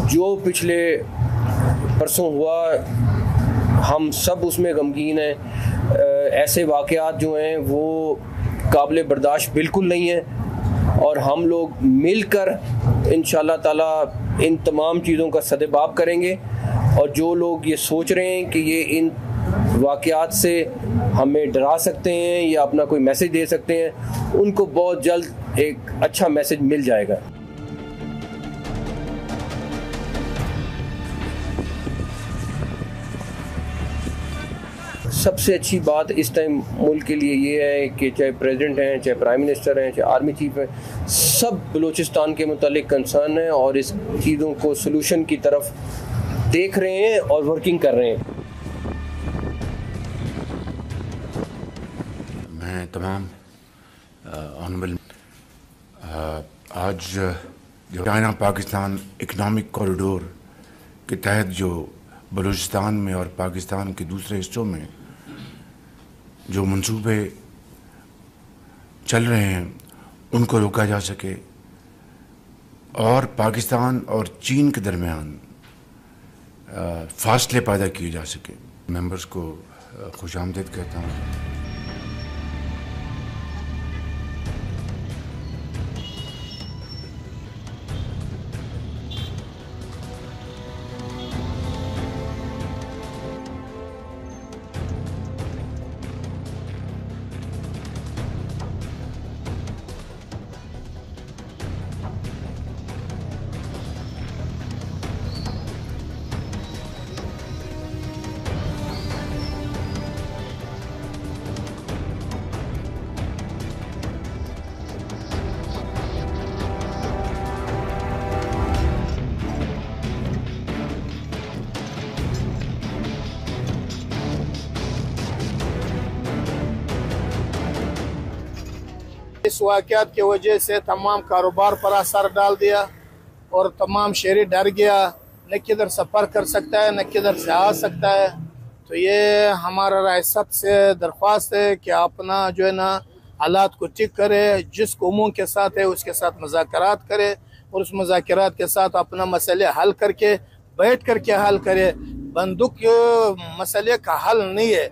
जो पिछले परसों हुआ, हम सब उसमें गमगीन हैं। ऐसे वाक़यात जो हैं वो काबिल बर्दाश्त बिल्कुल नहीं है और हम लोग मिलकर इंशाअल्लाह ताला इन तमाम चीज़ों का सद्भाव करेंगे। और जो लोग ये सोच रहे हैं कि ये इन वाक़यात से हमें डरा सकते हैं या अपना कोई मैसेज दे सकते हैं, उनको बहुत जल्द एक अच्छा मैसेज मिल जाएगा। सबसे अच्छी बात इस टाइम मुल्क के लिए ये है कि चाहे प्रेसिडेंट हैं, चाहे प्राइम मिनिस्टर हैं, चाहे आर्मी चीफ हैं, सब बलूचिस्तान के मुतालिक कंसर्न हैं और इस चीज़ों को सलूशन की तरफ देख रहे हैं और वर्किंग कर रहे हैं। मैं तमाम ऑनरेबल आज जो चाइना पाकिस्तान इकनॉमिक कॉरिडोर के तहत जो बलूचिस्तान में और पाकिस्तान के दूसरे हिस्सों में जो मंसूबे चल रहे हैं उनको रोका जा सके और पाकिस्तान और चीन के दरमियान फासले पैदा किए जा सके। मेंबर्स को खुशामदीद कहता हूँ। इस वाक़यात की वजह से तमाम कारोबार पर असर डाल दिया और तमाम शहरी डर गया, न किधर सफ़र कर सकता है न किधर से आ सकता है। तो ये हमारा रियासत से दरख्वास्त है कि अपना जो है ना हालात को ठीक करे, जिस कौमों के साथ है उसके साथ मुज़ाकरात करे और उस मुज़ाकरात के साथ अपना मसले हल करके बैठ कर के हल करे। बंदूक मसले का हल नहीं है।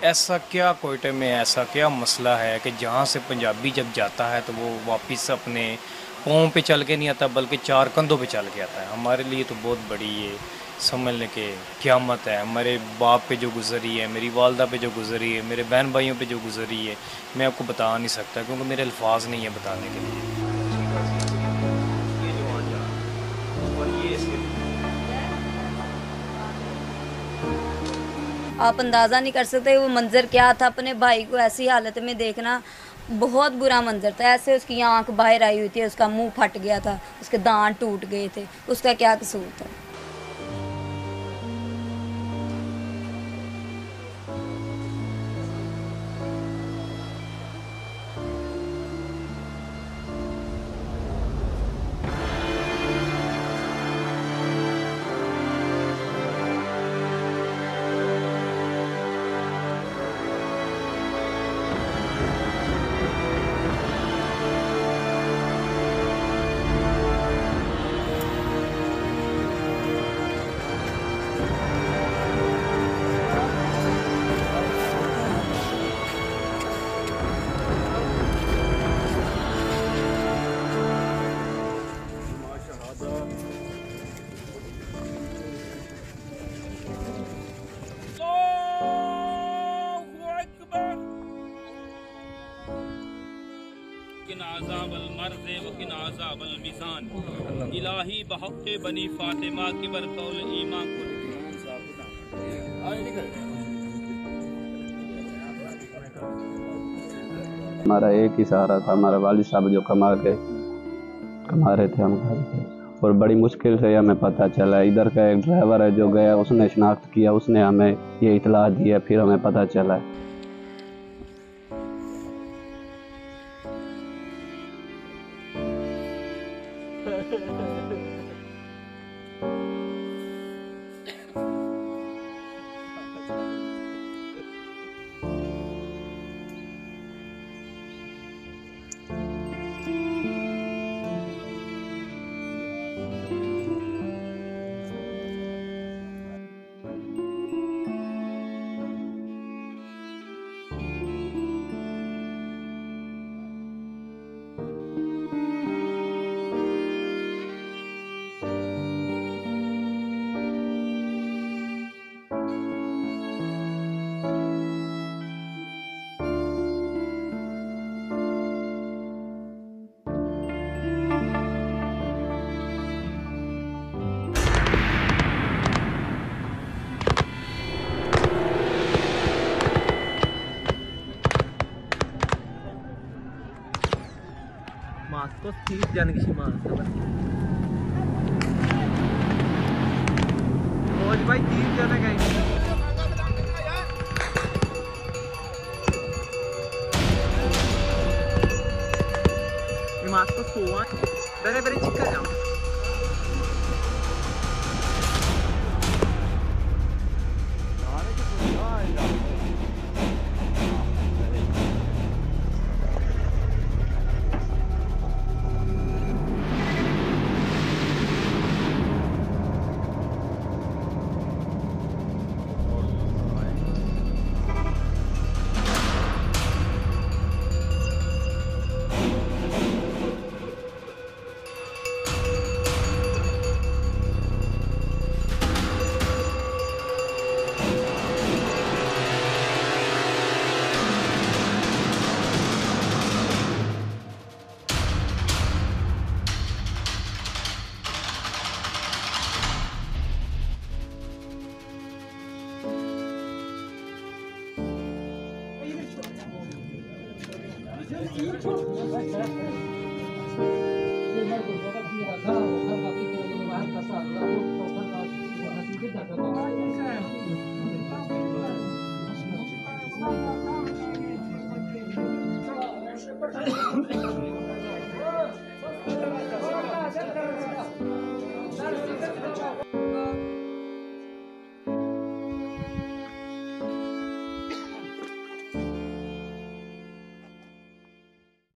ऐसा क्या कोयटे में ऐसा क्या मसला है कि जहाँ से पंजाबी जब जाता है तो वो वापस अपने पाँव पे चल के नहीं आता बल्कि चार कंधों पे चल के आता है। हमारे लिए तो बहुत बड़ी ये समझ लें कि क़यामत है। हमारे बाप पे जो गुजरी है, मेरी वालदा पे जो गुजरी है, मेरे बहन भाइयों पे जो गुजरी है, मैं आपको बता नहीं सकता क्योंकि मेरे अल्फाज नहीं है बताने के लिए। आप अंदाज़ा नहीं कर सकते वो मंज़र क्या था। अपने भाई को ऐसी हालत में देखना बहुत बुरा मंजर था। ऐसे उसकी आंख बाहर आई हुई थी, उसका मुंह फट गया था, उसके दांत टूट गए थे। उसका क्या कसूर था? वकिना अज़ाबल मर्ज़ वकिना अज़ाबल मिज़ान। इलाही बहक़्क़े बनी फ़ातिमा की बरकौल ईमान को हमारा एक ही सहारा था, हमारा वालिद साहब जो कमा रहे थे, हम घर थे। और बड़ी मुश्किल से हमें पता चला, इधर का एक ड्राइवर है जो गया, उसने शिनाख्त किया, उसने हमें ये इतला दिया, फिर हमें पता चला। Masuk sih jangan ke sini mas. Oh, भाई 3 जने गए। ये मास्क तो हुआ। बेरे चिक्का जाओ। Thank you.